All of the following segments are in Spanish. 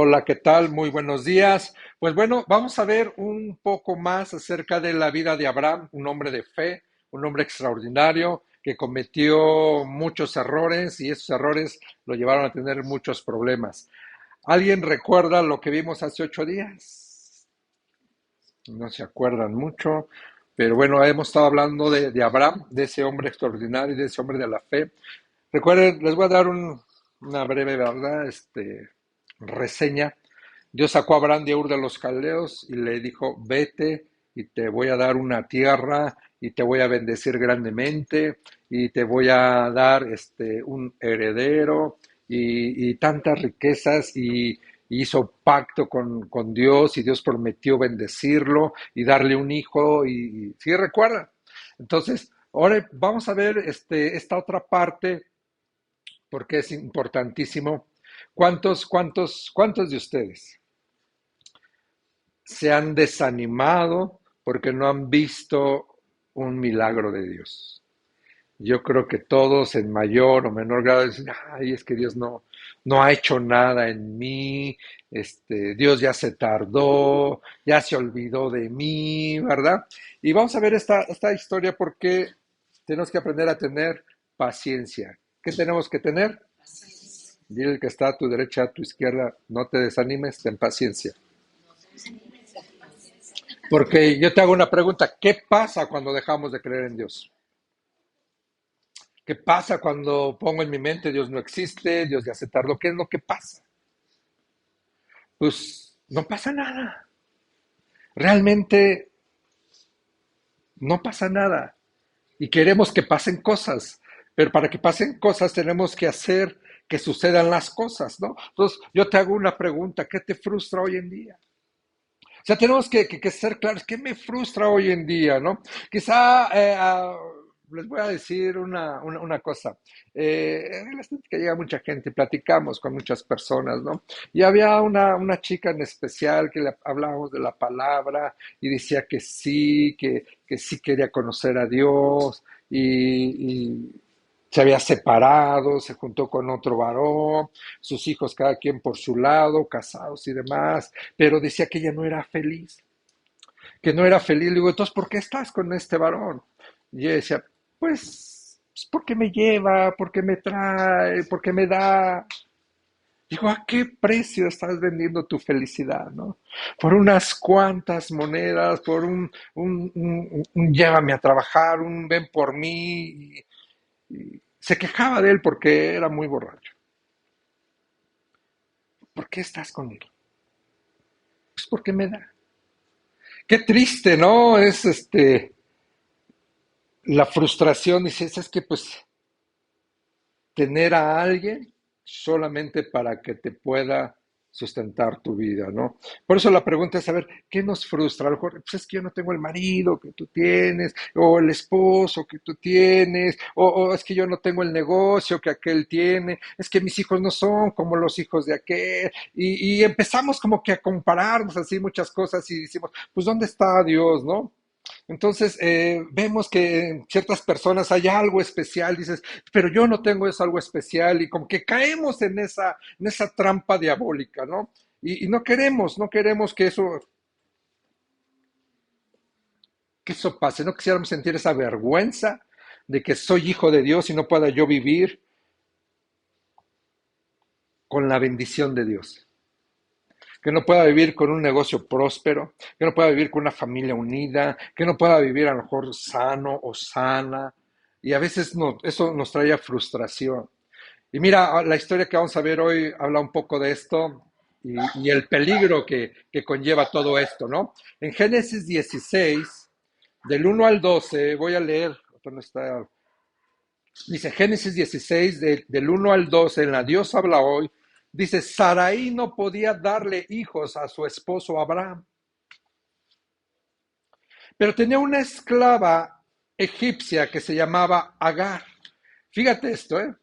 Hola, ¿qué tal? Muy buenos días. Pues bueno, vamos a ver un poco más acerca de la vida de Abraham, un hombre de fe, un hombre extraordinario que cometió muchos errores y esos errores lo llevaron a tener muchos problemas. ¿Alguien recuerda lo que vimos hace 8 días? No se acuerdan mucho, pero bueno, hemos estado hablando de Abraham, de ese hombre extraordinario, de ese hombre de la fe. Recuerden, les voy a dar una breve, ¿verdad? Reseña. Dios sacó a Abraham de Ur de los Caldeos y le dijo, vete y te voy a dar una tierra y te voy a bendecir grandemente y te voy a dar un heredero y tantas riquezas y hizo pacto con Dios y Dios prometió bendecirlo y darle un hijo y sí recuerda. Entonces, ahora vamos a ver esta otra parte porque es importantísimo. ¿Cuántos de ustedes se han desanimado porque no han visto un milagro de Dios? Yo creo que todos en mayor o menor grado dicen, ay, es que Dios no ha hecho nada en mí, Dios ya se tardó, ya se olvidó de mí, ¿verdad? Y vamos a ver esta historia porque tenemos que aprender a tener paciencia. ¿Qué tenemos que tener? Dile al que está a tu derecha, a tu izquierda, no te desanimes, ten paciencia. Porque yo te hago una pregunta, ¿qué pasa cuando dejamos de creer en Dios? ¿Qué pasa cuando pongo en mi mente Dios no existe, Dios ya se tardó? ¿Qué es lo que pasa? Pues no pasa nada. Realmente no pasa nada. Y queremos que pasen cosas, pero para que pasen cosas tenemos que hacer que sucedan las cosas, ¿no? Entonces, yo te hago una pregunta, ¿qué te frustra hoy en día? O sea, tenemos que ser claros, ¿qué me frustra hoy en día, no? Quizá les voy a decir una cosa. En la que llega mucha gente, platicamos con muchas personas, ¿no? Y había una chica en especial que le hablábamos de la palabra y decía que sí quería conocer a Dios y se había separado, se juntó con otro varón, sus hijos cada quien por su lado, casados y demás, pero decía que ella no era feliz, que no era feliz. Le digo, entonces, ¿por qué estás con este varón? Y ella decía, pues porque me lleva, porque me trae, porque me da. Digo, ¿a qué precio estás vendiendo tu felicidad, no? Por unas cuantas monedas, por un llévame a trabajar, un ven por mí. Y se quejaba de él porque era muy borracho. ¿Por qué estás con él? Pues porque me da. Qué triste, ¿no? Es la frustración, dices, es que pues tener a alguien solamente para que te pueda sustentar tu vida, ¿no? Por eso la pregunta es saber, ¿qué nos frustra? A lo mejor, pues es que yo no tengo el marido que tú tienes, o el esposo que tú tienes, o es que yo no tengo el negocio que aquel tiene, es que mis hijos no son como los hijos de aquel, y empezamos como que a compararnos así muchas cosas y decimos, pues ¿dónde está Dios, no? Entonces, vemos que en ciertas personas hay algo especial, dices, pero yo no tengo eso algo especial y como que caemos en esa trampa diabólica, ¿no? Y no queremos que eso pase, no quisiéramos sentir esa vergüenza de que soy hijo de Dios y no pueda yo vivir con la bendición de Dios. Que no pueda vivir con un negocio próspero, que no pueda vivir con una familia unida, que no pueda vivir a lo mejor sano o sana. Y a veces eso nos trae frustración. Y mira, la historia que vamos a ver hoy habla un poco de esto y el peligro que conlleva todo esto, ¿no? En Génesis 16, del 1 al 12, voy a leer, ¿dónde está? Dice Génesis 16, del 1 al 12, en la Dios habla hoy, dice, Sarai no podía darle hijos a su esposo Abraham, pero tenía una esclava egipcia que se llamaba Agar. Fíjate esto, ¿eh?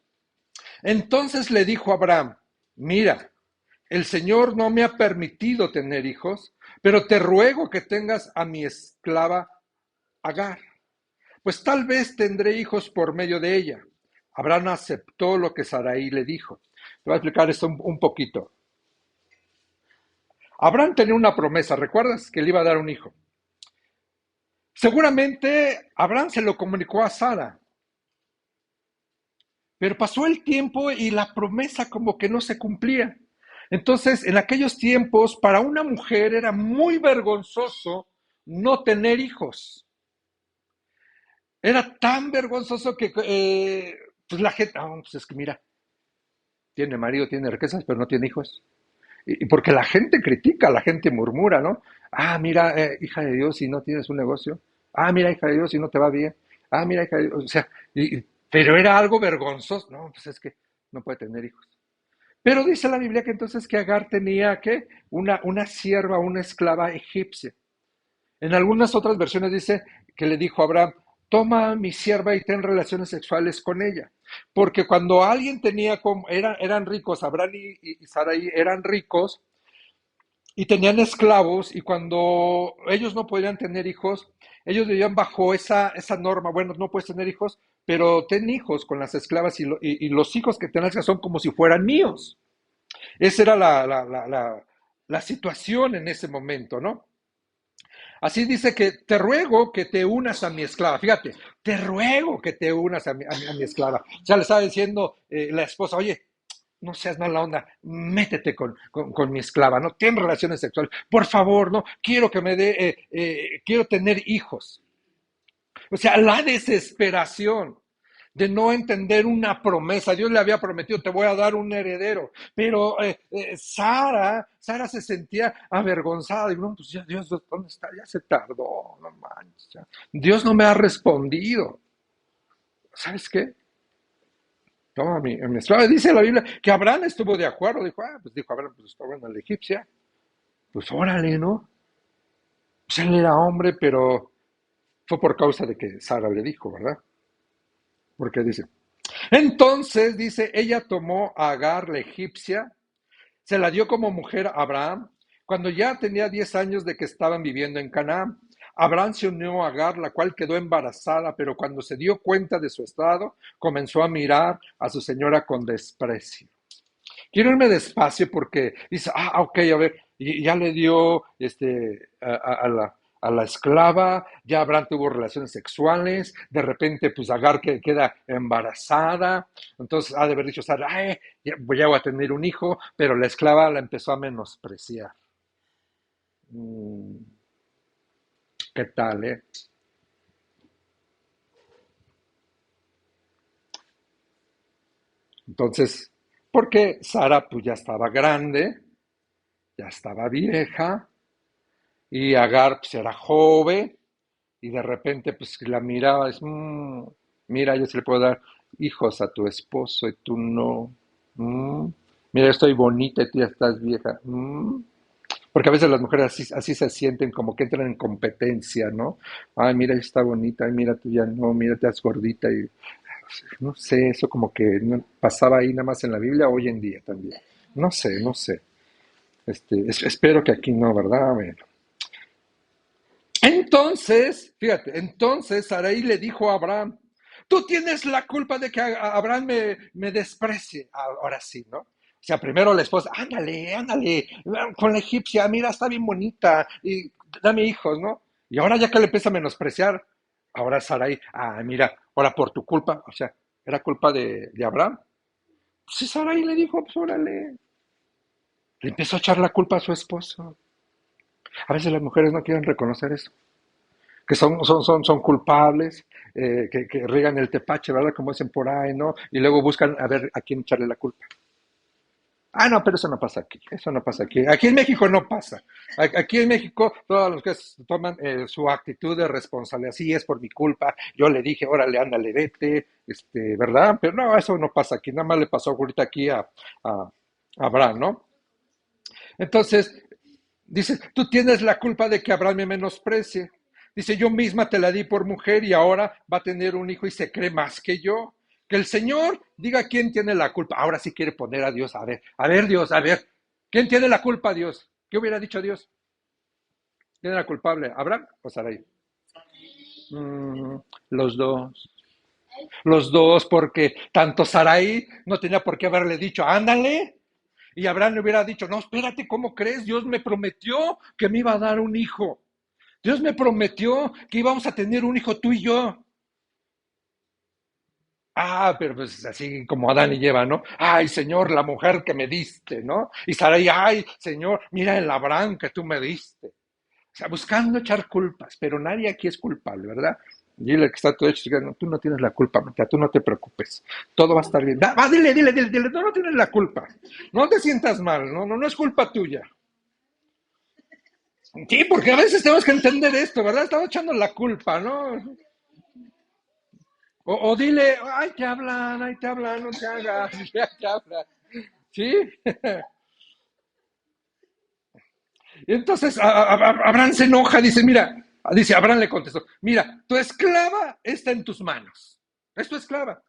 Entonces le dijo a Abraham, mira, el Señor no me ha permitido tener hijos, pero te ruego que tengas a mi esclava Agar, pues tal vez tendré hijos por medio de ella. Abraham aceptó lo que Sarai le dijo. Te voy a explicar esto un poquito. Abraham tenía una promesa, ¿recuerdas? Que le iba a dar un hijo. Seguramente Abraham se lo comunicó a Sara, pero pasó el tiempo y la promesa como que no se cumplía. Entonces, en aquellos tiempos, para una mujer era muy vergonzoso no tener hijos. Era tan vergonzoso que pues la gente, pues es que mira, tiene marido, tiene riquezas, pero no tiene hijos. Y porque la gente critica, la gente murmura, ¿no? Ah, mira, hija de Dios, si no tienes un negocio. Ah, mira, hija de Dios, si no te va bien. Ah, mira, hija de Dios, o sea, pero era algo vergonzoso. No, pues es que no puede tener hijos. Pero dice la Biblia que entonces que Agar tenía que una sierva, una esclava egipcia. En algunas otras versiones dice que le dijo a Abraham, toma a mi sierva y ten relaciones sexuales con ella. Porque cuando alguien tenía, como, eran ricos, Abraham y Sarai eran ricos y tenían esclavos y cuando ellos no podían tener hijos, ellos vivían bajo esa norma, bueno, no puedes tener hijos, pero ten hijos con las esclavas y los hijos que tengas son como si fueran míos. Esa era la situación en ese momento, ¿no? Así dice que te ruego que te unas a mi esclava. Fíjate, te ruego que te unas a mi esclava. Ya le estaba diciendo la esposa, oye, no seas mala onda, métete con mi esclava, no ten relaciones sexuales. Por favor, no, quiero que me dé, quiero tener hijos. O sea, la desesperación de no entender una promesa. Dios le había prometido, te voy a dar un heredero. Pero Sara se sentía avergonzada. Y no, pues ya Dios, ¿dónde está? Ya se tardó, no manches. Dios no me ha respondido. ¿Sabes qué? Toma mi esclava. Dice la Biblia que Abraham estuvo de acuerdo. Dijo Abraham, pues está bueno la egipcia. Pues órale, ¿no? Pues él era hombre, pero fue por causa de que Sara le dijo, ¿verdad? Porque dice, entonces, dice, ella tomó a Agar la egipcia, se la dio como mujer a Abraham, cuando ya tenía 10 años de que estaban viviendo en Canaán. Abraham se unió a Agar, la cual quedó embarazada, pero cuando se dio cuenta de su estado, comenzó a mirar a su señora con desprecio. Quiero irme despacio porque dice, ok, a ver, y ya le dio a la esclava, ya Abraham tuvo relaciones sexuales, de repente pues Agar que queda embarazada, entonces ha de haber dicho Sara, ya voy a tener un hijo, pero la esclava la empezó a menospreciar. Mm, ¿Qué tal, eh? Entonces, porque Sara pues ya estaba grande, ya estaba vieja, y Agar pues era joven, y de repente pues la miraba, mira, yo sí le puedo dar hijos a tu esposo y tú no. Mm, Mira, yo estoy bonita y tú ya estás vieja. Porque a veces las mujeres así se sienten como que entran en competencia, ¿no? Ay, mira, ella está bonita, ay, mira, tú ya no, mira, te das gordita y no sé, eso como que pasaba ahí nada más en la Biblia hoy en día también. No sé, no sé. Espero que aquí no, ¿verdad? Bueno. Entonces, fíjate, entonces Sarai le dijo a Abraham, tú tienes la culpa de que Abraham me desprecie. Ahora sí, ¿no? O sea, primero la esposa, ándale, ándale, con la egipcia, mira, está bien bonita, y dame hijos, ¿no? Y ahora ya que le empieza a menospreciar, ahora Sarai, mira, ahora por tu culpa, o sea, ¿era culpa de Abraham? Sí, Sarai le dijo, pues órale. Le empezó a echar la culpa a su esposo. A veces las mujeres no quieren reconocer eso. Que son culpables, que riegan el tepache, ¿verdad? Como dicen por ahí, ¿no? Y luego buscan a ver a quién echarle la culpa. No, pero eso no pasa aquí, eso no pasa aquí. Aquí en México no pasa. Aquí en México todos los que toman su actitud de responsabilidad, sí es por mi culpa, yo le dije, órale, ándale, vete, ¿verdad? Pero no, eso no pasa aquí, nada más le pasó ahorita aquí a Abraham, ¿no? Entonces, dice, tú tienes la culpa de que Abraham me menosprecie. Dice, yo misma te la di por mujer y ahora va a tener un hijo y se cree más que yo. Que el Señor diga quién tiene la culpa. Ahora sí quiere poner a Dios. A ver Dios, a ver. ¿Quién tiene la culpa, Dios? ¿Qué hubiera dicho Dios? ¿Quién era culpable? ¿Abraham o Sarai? Mm, los dos. Los dos, porque tanto Sarai no tenía por qué haberle dicho, ándale, Y Abraham le hubiera dicho, no, espérate, ¿cómo crees? Dios me prometió que me iba a dar un hijo. Dios me prometió que íbamos a tener un hijo tú y yo. Ah, pero pues así como Adán y Eva, ¿no? Ay, Señor, la mujer que me diste, ¿no? Y Sarai, ay, Señor, mira el Abraham que tú me diste. O sea, buscando echar culpas, pero nadie aquí es culpable, ¿verdad? Dile que está todo hecho, no, tú no tienes la culpa, Marta, tú no te preocupes, todo va a estar bien. Va, dile, no, no tienes la culpa, no te sientas mal, no, no, no es culpa tuya. Sí, porque a veces tenemos que entender esto, ¿verdad? Estamos echando la culpa, ¿no? O dile, ay, te hablan, no te hagas, ya te hablan. ¿Sí? Y entonces Abraham se enoja, dice, mira, dice, Abraham le contestó, mira, tu esclava está en tus manos, es tu esclava,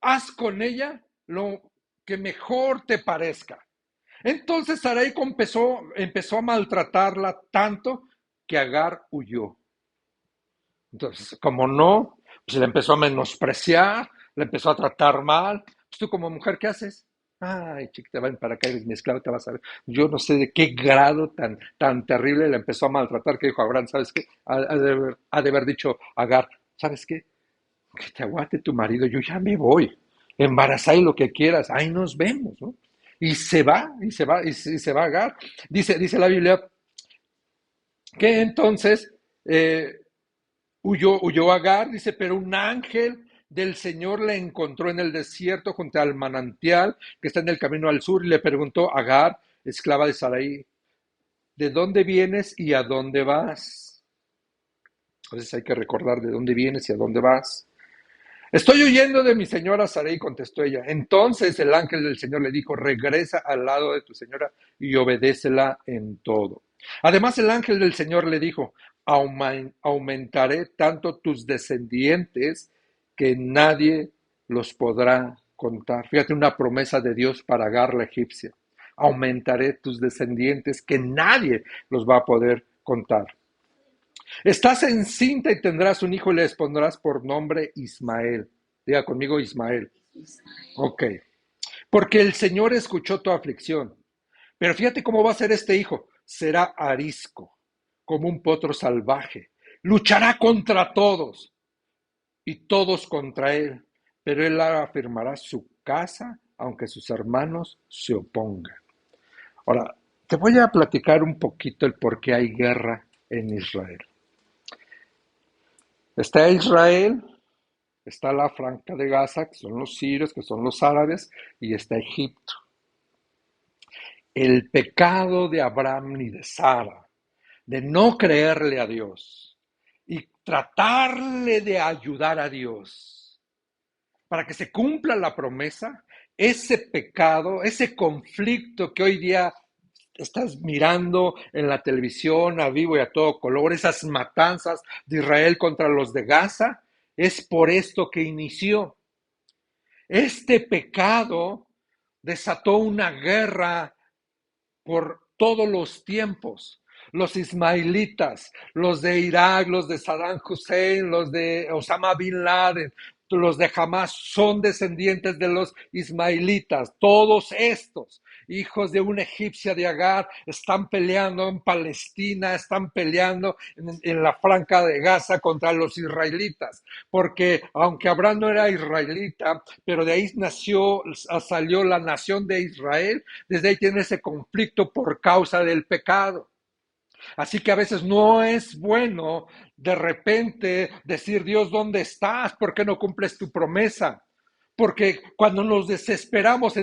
haz con ella lo que mejor te parezca. Entonces Sarai empezó a maltratarla tanto que Agar huyó. Entonces, como no, pues le empezó a menospreciar, le empezó a tratar mal. Pues tú como mujer, ¿qué haces? Ay, chiquita, ven para acá, eres mi esclavo, te vas a ver. Yo no sé de qué grado tan terrible le empezó a maltratar que dijo Abraham, ¿sabes qué? Ha de haber dicho Agar, ¿sabes qué? Que te aguante tu marido, yo ya me voy. Embarazá y lo que quieras, ahí nos vemos, ¿no? Y se va, y se va Agar. Dice la Biblia que entonces huyó Agar, dice, pero un ángel del Señor le encontró en el desierto junto al manantial que está en el camino al sur y le preguntó, Agar, esclava de Sarai, ¿de dónde vienes y a dónde vas? Entonces hay que recordar de dónde vienes y a dónde vas. Estoy huyendo de mi señora Sarai, contestó ella. Entonces el ángel del Señor le dijo, regresa al lado de tu señora y obedécela en todo. Además el ángel del Señor le dijo, aumentaré tanto tus descendientes que nadie los podrá contar. Fíjate una promesa de Dios para Agar la egipcia. Aumentaré tus descendientes que nadie los va a poder contar. Estás encinta y tendrás un hijo y le pondrás por nombre Ismael. Diga conmigo Ismael. Ok. Porque el Señor escuchó tu aflicción. Pero fíjate cómo va a ser este hijo. Será arisco, como un potro salvaje. Luchará contra todos y todos contra él. Pero él afirmará su casa, aunque sus hermanos se opongan. Ahora, te voy a platicar un poquito el por qué hay guerra en Israel. Está Israel, está la Franja de Gaza, que son los sirios, que son los árabes, y está Egipto. El pecado de Abraham y de Sara, de no creerle a Dios y tratarle de ayudar a Dios para que se cumpla la promesa, ese pecado, ese conflicto que hoy día estás mirando en la televisión a vivo y a todo color, esas matanzas de Israel contra los de Gaza, es por esto que inició. Este pecado desató una guerra por todos los tiempos. Los ismaelitas, los de Irak, los de Saddam Hussein, los de Osama Bin Laden, los de Hamas son descendientes de los ismaelitas. Todos estos hijos de una egipcia de Agar están peleando en Palestina, están peleando en la Franja de Gaza contra los israelitas, porque aunque Abraham no era israelita, pero de ahí salió la nación de Israel, desde ahí tiene ese conflicto por causa del pecado. Así que a veces no es bueno de repente decir, Dios, ¿dónde estás? ¿Por qué no cumples tu promesa? Porque cuando nos desesperamos,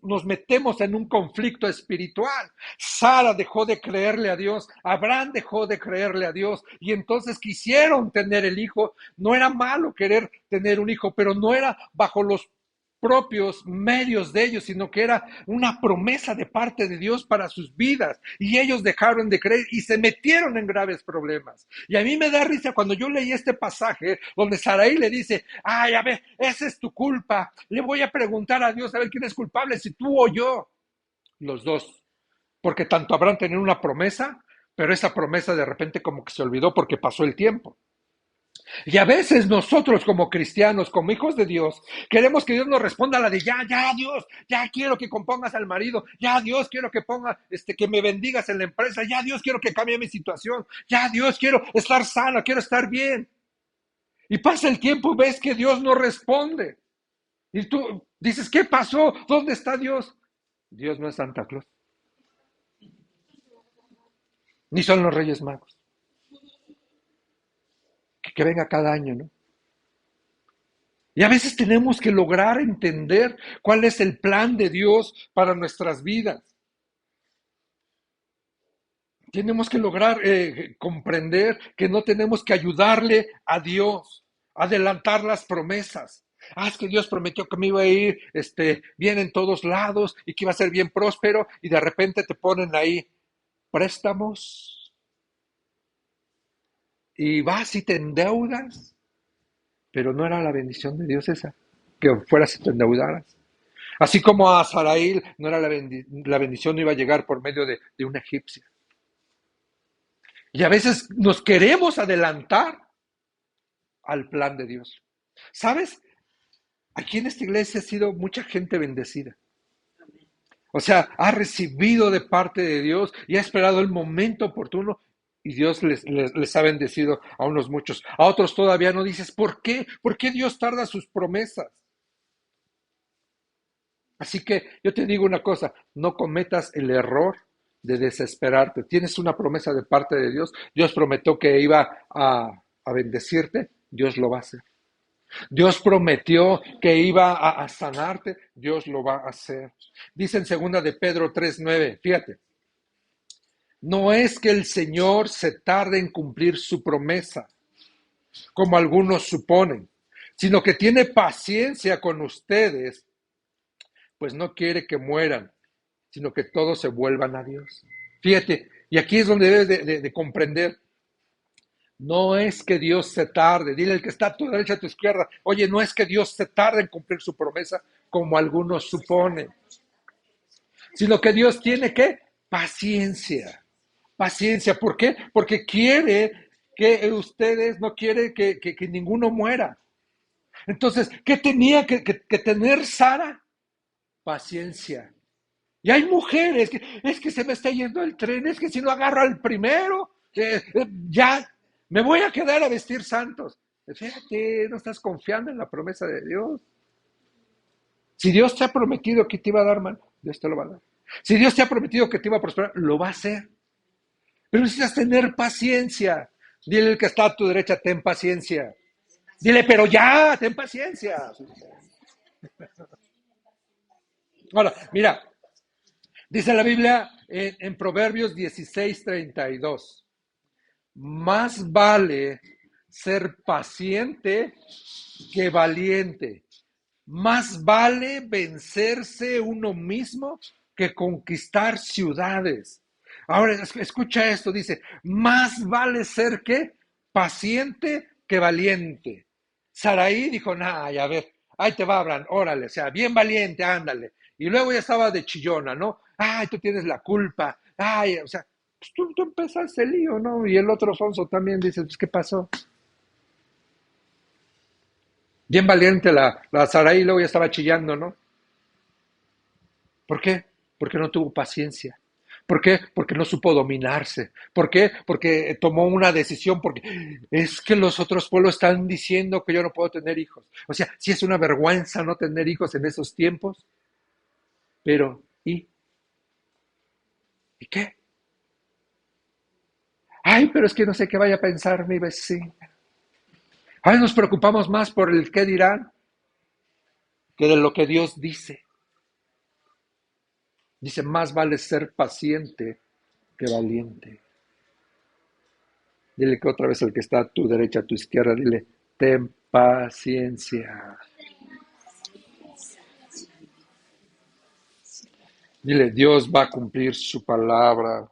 nos metemos en un conflicto espiritual. Sara dejó de creerle a Dios, Abraham dejó de creerle a Dios y entonces quisieron tener el hijo. No era malo querer tener un hijo, pero no era bajo los propios medios de ellos, sino que era una promesa de parte de Dios para sus vidas. Y ellos dejaron de creer y se metieron en graves problemas. Y a mí me da risa cuando yo leí este pasaje donde Sarai le dice, ay, a ver, esa es tu culpa. Le voy a preguntar a Dios a ver quién es culpable, si tú o yo. Los dos. Porque tanto Abraham tenía una promesa, pero esa promesa de repente como que se olvidó porque pasó el tiempo. Y a veces nosotros como cristianos, como hijos de Dios, queremos que Dios nos responda a la de ya, ya Dios, ya quiero que compongas al marido, ya Dios quiero que ponga, que me bendigas en la empresa, ya Dios quiero que cambie mi situación, ya Dios quiero estar sano, quiero estar bien. Y pasa el tiempo y ves que Dios no responde. Y tú dices, ¿qué pasó? ¿Dónde está Dios? Dios no es Santa Claus, ni son los Reyes Magos, que venga cada año, ¿no? Y a veces tenemos que lograr entender cuál es el plan de Dios para nuestras vidas. Tenemos que lograr comprender que no tenemos que ayudarle a Dios, adelantar las promesas. Es que Dios prometió que me iba a ir bien en todos lados y que iba a ser bien próspero y de repente te ponen ahí préstamos y vas y te endeudas, pero no era la bendición de Dios esa, que fueras y te endeudaras. Así como a Saraí no era la bendición, no iba a llegar por medio de una egipcia. Y a veces nos queremos adelantar al plan de Dios. ¿Sabes? Aquí en esta iglesia ha sido mucha gente bendecida. O sea, ha recibido de parte de Dios y ha esperado el momento oportuno y Dios les ha bendecido a unos muchos. A otros todavía no dices, ¿por qué? ¿Por qué Dios tarda sus promesas? Así que yo te digo una cosa, no cometas el error de desesperarte. Tienes una promesa de parte de Dios. Dios prometió que iba a bendecirte. Dios lo va a hacer. Dios prometió que iba a sanarte. Dios lo va a hacer. Dice en segunda de Pedro 3:9, fíjate. No es que el Señor se tarde en cumplir su promesa, como algunos suponen, sino que tiene paciencia con ustedes, pues no quiere que mueran, sino que todos se vuelvan a Dios. Fíjate, y aquí es donde debes de comprender. No es que Dios se tarde, dile al que está a tu derecha, a tu izquierda, oye, no es que Dios se tarde en cumplir su promesa, como algunos suponen, sino que Dios tiene ¿qué? Paciencia. Paciencia, ¿por qué? Porque quiere que ustedes, no quiere que ninguno muera. Entonces, ¿qué tenía que tener Sara? Paciencia. Y hay mujeres que es que se me está yendo el tren, es que si no agarro al primero, ya me voy a quedar a vestir santos. Fíjate, no estás confiando en la promesa de Dios. Si Dios te ha prometido que te iba a dar mal, Dios te lo va a dar. Si Dios te ha prometido que te iba a prosperar, lo va a hacer. Pero necesitas tener paciencia. Dile al que está a tu derecha, ten paciencia. Dile, pero ya, ten paciencia. Ahora, mira, dice la Biblia en Proverbios 16:32. Más vale ser paciente que valiente. Más vale vencerse uno mismo que conquistar ciudades. Ahora, escucha esto, dice, más vale ser ¿qué? Paciente que valiente. Saraí dijo, nah, a ver, ahí te va, Abraham, órale, o sea, bien valiente, ándale. Y luego ya estaba de chillona, ¿no? Ay, tú tienes la culpa. Ay, o sea, pues tú empezaste el lío, ¿no? Y el otro Alfonso también dice, pues, ¿qué pasó? Bien valiente la Saraí, luego ya estaba chillando, ¿no? ¿Por qué? Porque no tuvo paciencia. ¿Por qué? Porque no supo dominarse. ¿Por qué? Porque tomó una decisión, porque es que los otros pueblos están diciendo que yo no puedo tener hijos. O sea, sí es una vergüenza no tener hijos en esos tiempos, pero ¿y qué? Ay, pero es que no sé qué vaya a pensar mi vecino. Ay, nos preocupamos más por el qué dirán que de lo que Dios dice. Dice, más vale ser paciente que valiente. Dile que otra vez al que está a tu derecha, a tu izquierda, dile, ten paciencia. Dile, Dios va a cumplir su palabra.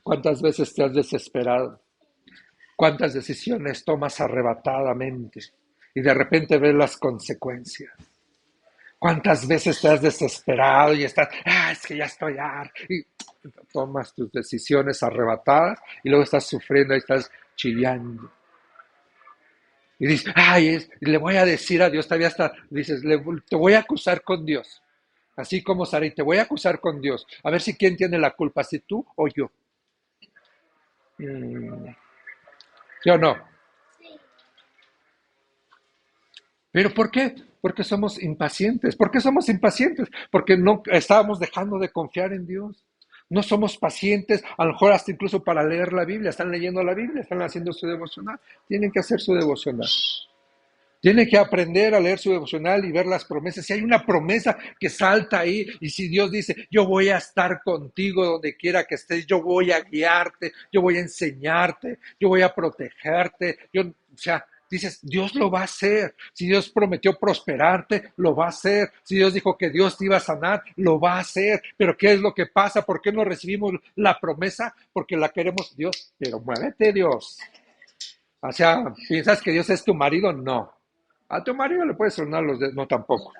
¿Cuántas veces te has desesperado? ¿Cuántas decisiones tomas arrebatadamente? Y de repente ves las consecuencias. ¿Cuántas veces te has desesperado y estás, es que ya estoy harto? Y tomas tus decisiones arrebatadas y luego estás sufriendo y estás chillando. Y dices, ay, le voy a decir a Dios, todavía hasta dices, te voy a acusar con Dios. Así como Sarai, te voy a acusar con Dios. A ver si quién tiene la culpa, si tú o yo. Mm, ¿Sí o no? ¿Pero por qué? Porque somos impacientes. ¿Por qué somos impacientes? Porque no estábamos dejando de confiar en Dios. No somos pacientes, a lo mejor hasta incluso para leer la Biblia. Están leyendo la Biblia, están haciendo su devocional. Tienen que hacer su devocional. Tienen que aprender a leer su devocional y ver las promesas. Si hay una promesa que salta ahí y si Dios dice, yo voy a estar contigo donde quiera que estés, yo voy a guiarte, yo voy a enseñarte, yo voy a protegerte. O sea, dices, Dios lo va a hacer. Si Dios prometió prosperarte, lo va a hacer. Si Dios dijo que Dios te iba a sanar, lo va a hacer. Pero ¿qué es lo que pasa? ¿Por qué no recibimos la promesa? Porque la queremos Dios. Pero muévete, Dios. O sea, ¿piensas que Dios es tu marido? No. A tu marido le puedes sonar los dedos, no tampoco.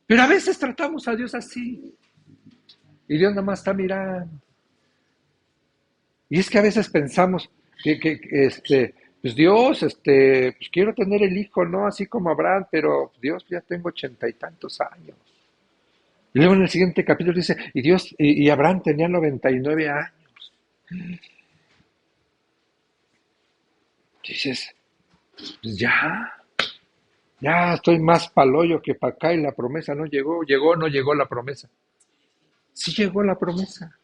Pero a veces tratamos a Dios así. Y Dios nada más está mirando. Y es que a veces pensamos pues Dios, pues quiero tener el hijo, ¿no? Así como Abraham, pero Dios, ya tengo 80 y tantos años. Y luego en el siguiente capítulo dice, y Dios, y Abraham tenía 99 años. Dices, pues ya estoy más paloyo que para acá y la promesa no llegó. ¿Llegó o no llegó la promesa? Sí llegó la promesa.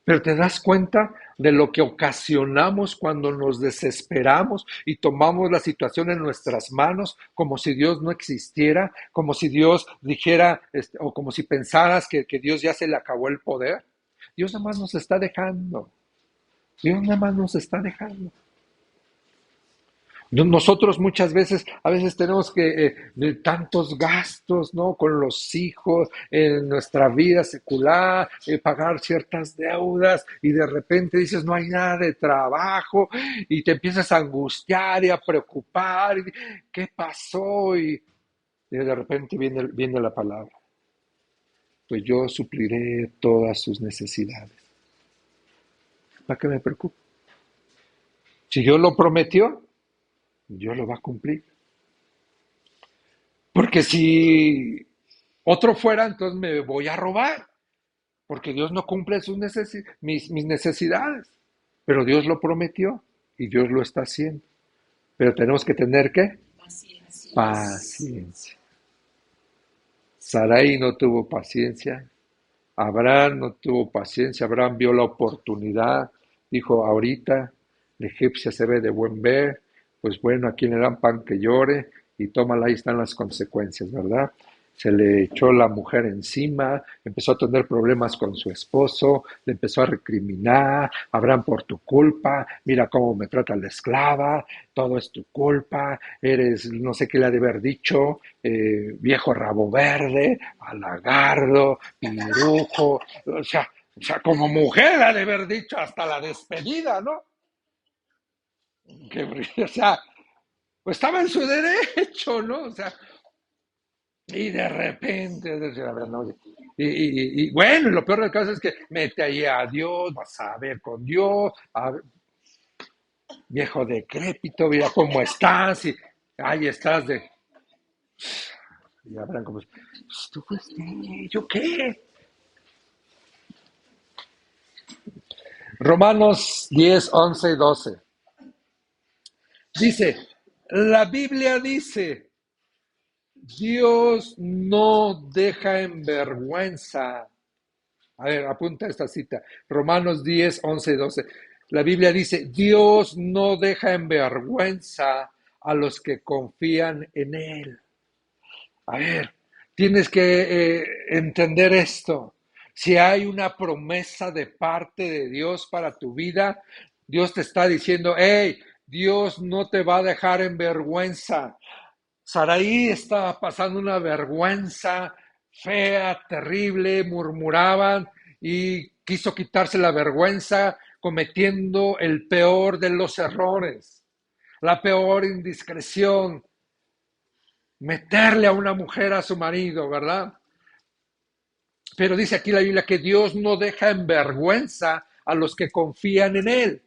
Pero te das cuenta de lo que ocasionamos cuando nos desesperamos y tomamos la situación en nuestras manos como si Dios no existiera, como si Dios dijera, o como si pensaras que Dios ya se le acabó el poder. Dios nada más nos está dejando. Dios nada más nos está dejando. Nosotros muchas veces, a veces tenemos que de tantos gastos, ¿no? Con los hijos, en nuestra vida secular, pagar ciertas deudas y de repente dices no hay nada de trabajo y te empiezas a angustiar y a preocupar. ¿Qué pasó? Y de repente viene la palabra. Pues yo supliré todas sus necesidades. ¿Para qué me preocupo? Si Dios lo prometió, Dios lo va a cumplir. Porque si otro fuera, entonces me voy a robar, porque Dios no cumple mis necesidades. Pero Dios lo prometió y Dios lo está haciendo. Pero tenemos que tener ¿qué? Paciencia. Sarai no tuvo paciencia. Abraham no tuvo paciencia. Abraham vio la oportunidad. Dijo, ahorita la egipcia se ve de buen ver. Pues bueno, a quien le dan pan que llore. Y tómala, ahí están las consecuencias, ¿verdad? Se le echó la mujer encima, empezó a tener problemas con su esposo, le empezó a recriminar, Abraham por tu culpa, mira cómo me trata la esclava, todo es tu culpa, eres no sé qué le ha de haber dicho, viejo rabo verde, halagardo, pirujo, o sea, como mujer ha de haber dicho hasta la despedida, ¿no? Que, o sea, pues estaba en su derecho, ¿no? O sea, y de repente, no, y bueno, y lo peor del caso es que mete ahí a Dios, vas a ver con Dios, viejo decrépito, mira cómo estás, y ahí estás y habrán como, pues tú fuiste, ¿yo qué? Romanos 10, 11 y 12. Dice, la Biblia dice, Dios no deja en vergüenza. A ver, apunta esta cita. Romanos 10, 11 y 12. La Biblia dice, Dios no deja en vergüenza a los que confían en Él. A ver, tienes que entender esto. Si hay una promesa de parte de Dios para tu vida, Dios te está diciendo, hey, Dios no te va a dejar en vergüenza. Saraí estaba pasando una vergüenza fea, terrible, murmuraban y quiso quitarse la vergüenza cometiendo el peor de los errores, la peor indiscreción, meterle a una mujer a su marido, ¿verdad? Pero dice aquí la Biblia que Dios no deja en vergüenza a los que confían en Él.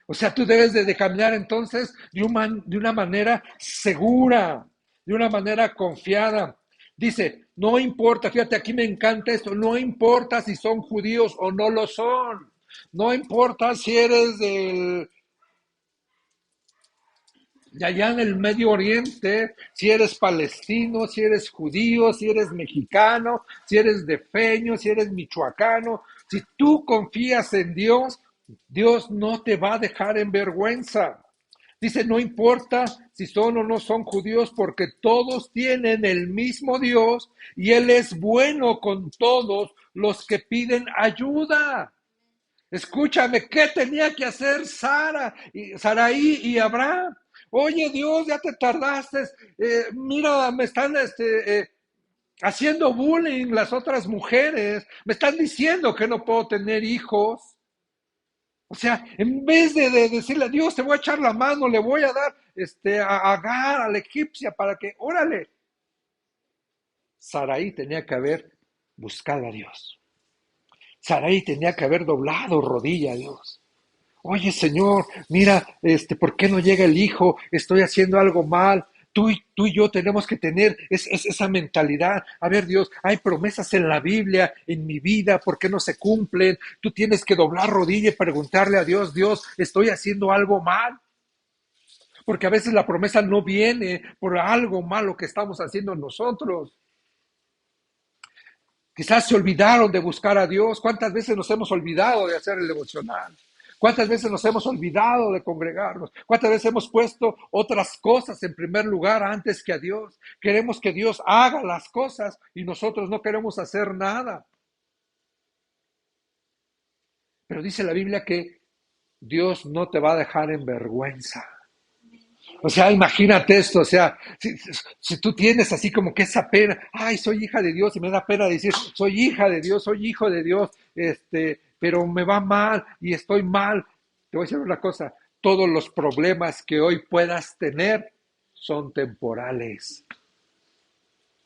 O sea, tú debes de caminar entonces de una manera segura, de una manera confiada. Dice, no importa, fíjate, aquí me encanta esto, no importa si son judíos o no lo son. No importa si eres de allá en el Medio Oriente, si eres palestino, si eres judío, si eres mexicano, si eres defeño, si eres michoacano, si tú confías en Dios, Dios no te va a dejar en vergüenza. Dice, no importa si son o no son judíos, porque todos tienen el mismo Dios y Él es bueno con todos los que piden ayuda. Escúchame, ¿qué tenía que hacer Saraí y Abraham? Oye, Dios, ya te tardaste. Mira, me están haciendo bullying las otras mujeres. Me están diciendo que no puedo tener hijos. O sea, en vez de decirle a Dios, te voy a echar la mano, le voy a dar a Agar, a la egipcia, para que, órale. Saraí tenía que haber buscado a Dios. Saraí tenía que haber doblado rodilla a Dios. Oye, Señor, mira, ¿por qué no llega el hijo? Estoy haciendo algo mal. Tú y yo tenemos que tener esa mentalidad. A ver, Dios, hay promesas en la Biblia, en mi vida, ¿por qué no se cumplen? Tú tienes que doblar rodilla y preguntarle a Dios, Dios, ¿estoy haciendo algo mal? Porque a veces la promesa no viene por algo malo que estamos haciendo nosotros. Quizás se olvidaron de buscar a Dios. ¿Cuántas veces nos hemos olvidado de hacer el devocional? ¿Cuántas veces nos hemos olvidado de congregarnos? ¿Cuántas veces hemos puesto otras cosas en primer lugar antes que a Dios? Queremos que Dios haga las cosas y nosotros no queremos hacer nada. Pero dice la Biblia que Dios no te va a dejar en vergüenza. O sea, imagínate esto, o sea, si tú tienes así como que esa pena, ay, soy hija de Dios y me da pena decir, soy hija de Dios, soy hijo de Dios, pero me va mal y estoy mal. Te voy a decir una cosa, todos los problemas que hoy puedas tener son temporales.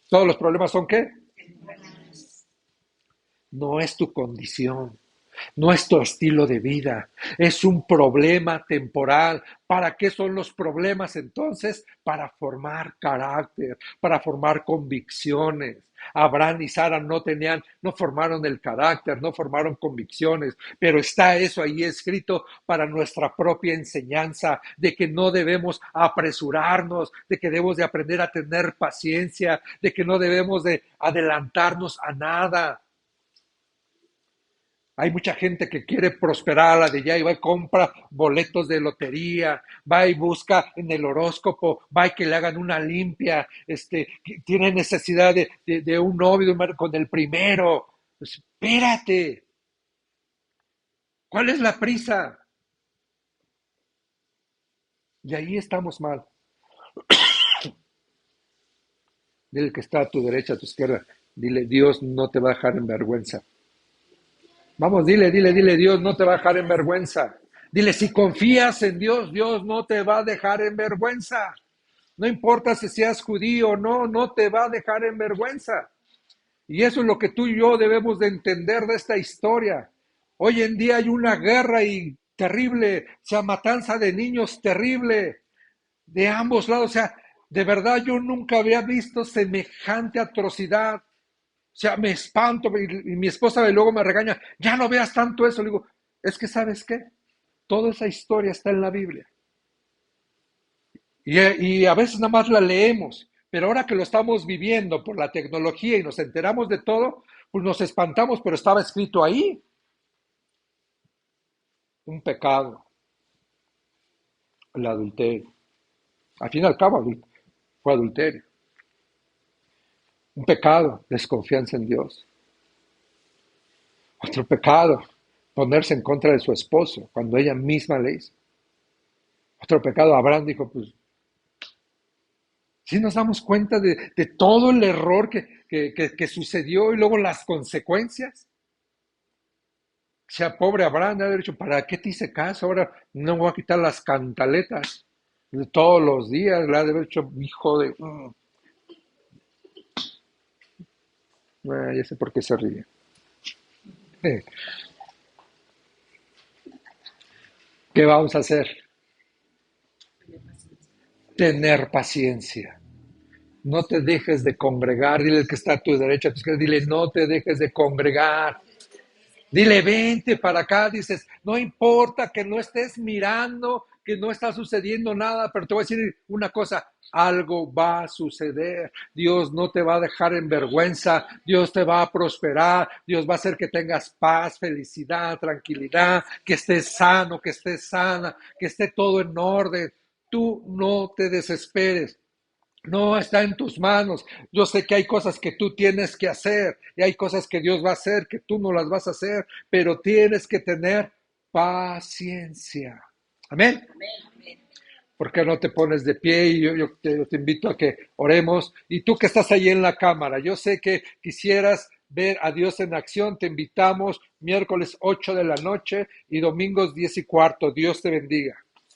¿Todos los problemas son qué? No es tu condición. No es tu estilo de vida, es un problema temporal. ¿Para qué son los problemas entonces? Para formar carácter, para formar convicciones. Abraham y Sara no formaron el carácter, no formaron convicciones, pero está eso ahí escrito para nuestra propia enseñanza, de que no debemos apresurarnos, de que debemos de aprender a tener paciencia, de que no debemos de adelantarnos a nada. Hay mucha gente que quiere prosperar a la de ya y va y compra boletos de lotería, va y busca en el horóscopo, va y que le hagan una limpia, tiene necesidad de un novio con el primero. Pues, espérate, ¿cuál es la prisa? Y ahí estamos mal. Dile que está a tu derecha, a tu izquierda. Dile, Dios no te va a dejar en vergüenza. Vamos, dile, Dios no te va a dejar en vergüenza. Dile, si confías en Dios, Dios no te va a dejar en vergüenza. No importa si seas judío o no, no te va a dejar en vergüenza. Y eso es lo que tú y yo debemos de entender de esta historia. Hoy en día hay una guerra y terrible, o sea, matanza de niños terrible, de ambos lados. O sea, de verdad yo nunca había visto semejante atrocidad. O sea, me espanto y mi esposa luego me regaña, ya no veas tanto eso. Le digo, es que ¿sabes qué? Toda esa historia está en la Biblia. Y a veces nada más la leemos, pero ahora que lo estamos viviendo por la tecnología y nos enteramos de todo, pues nos espantamos, pero estaba escrito ahí un pecado, el adulterio. Al fin y al cabo fue adulterio. Un pecado, desconfianza en Dios. Otro pecado, ponerse en contra de su esposo cuando ella misma le hizo. Otro pecado, Abraham dijo, pues, si nos damos cuenta de todo el error que sucedió y luego las consecuencias. O sea, pobre Abraham, de haber dicho, ¿para qué te hice caso? Ahora no voy a quitar las cantaletas de todos los días, le ha de haber dicho, hijo de... Ya sé por qué se ríe. Eh, ¿Qué vamos a hacer? Tener paciencia. No te dejes de congregar. Dile al que está a tu derecha, a tu izquierda, dile, no te dejes de congregar. Dile, vente para acá. Dices, no importa que no estés mirando, que no está sucediendo nada, pero te voy a decir una cosa, algo va a suceder. Dios no te va a dejar en vergüenza. Dios te va a prosperar. Dios va a hacer que tengas paz, felicidad, tranquilidad, que estés sano, que estés sana, que esté todo en orden. Tú no te desesperes. No está en tus manos. Yo sé que hay cosas que tú tienes que hacer y hay cosas que Dios va a hacer que tú no las vas a hacer, pero tienes que tener paciencia. Amén. ¿Por qué no te pones de pie? Y yo te invito a que oremos. Y tú que estás ahí en la cámara, yo sé que quisieras ver a Dios en acción. Te invitamos miércoles 8 de la noche y domingos 10:15. Dios te bendiga.